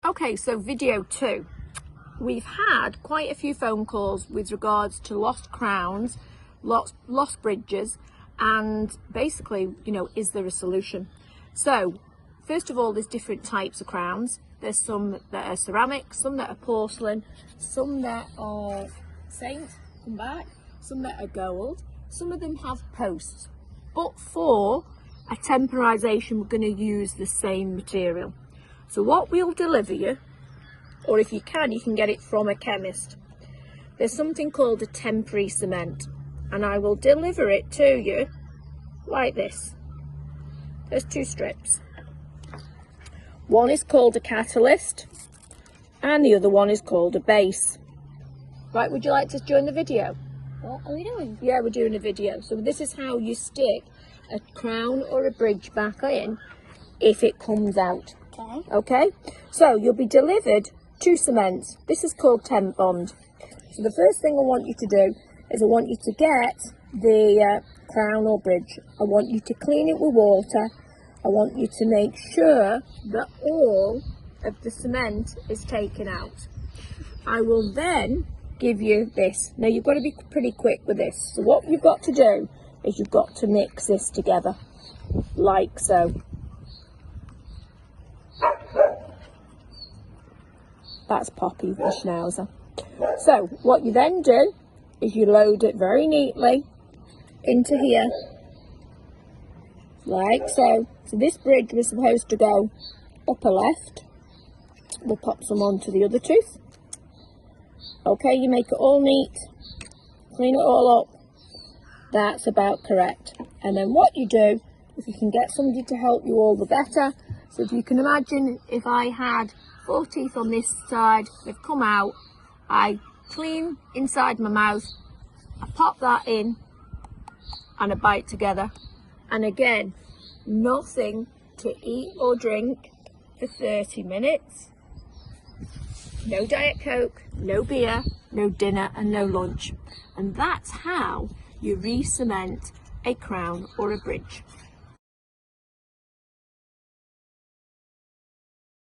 Okay, so video 2. We've had quite a few phone calls with regards to lost crowns, lost bridges, and basically, is there a solution? So, first of all, there's different types of crowns. There's some that are ceramic, some that are porcelain, some that are Saint, come back, some that are gold. Some of them have posts, but for a temporization, we're going to use the same material. So what we'll deliver you, or if you can get it from a chemist. There's something called a temporary cement, and I will deliver it to you like this. There's 2 strips. One is called a catalyst, and the other one is called a base. Right, would you like to join the video? What are we doing? Yeah, we're doing a video. So this is how you stick a crown or a bridge back in if it comes out. Okay, so you'll be delivered 2 cements. This is called temp bond. So the first thing I want you to do is I want you to get the crown or bridge. I want you to clean it with water. I want you to make sure that all of the cement is taken out. I will then give you this. Now you've got to be pretty quick with this. So what you've got to do is you've got to mix this together like so. That's Poppy the Schnauzer. So what you then do is you load it very neatly into here, like so. So this bridge was supposed to go upper left. We'll pop some onto the other tooth. Okay, you make it all neat, clean it all up. That's about correct. And then what you do, if you can get somebody to help you, all the better. So if you can imagine, if I had 4 teeth on this side, they've come out, I clean inside my mouth, I pop that in and I bite together. And again, nothing to eat or drink for 30 minutes. No Diet Coke, no beer, no dinner and no lunch. And that's how you re-cement a crown or a bridge.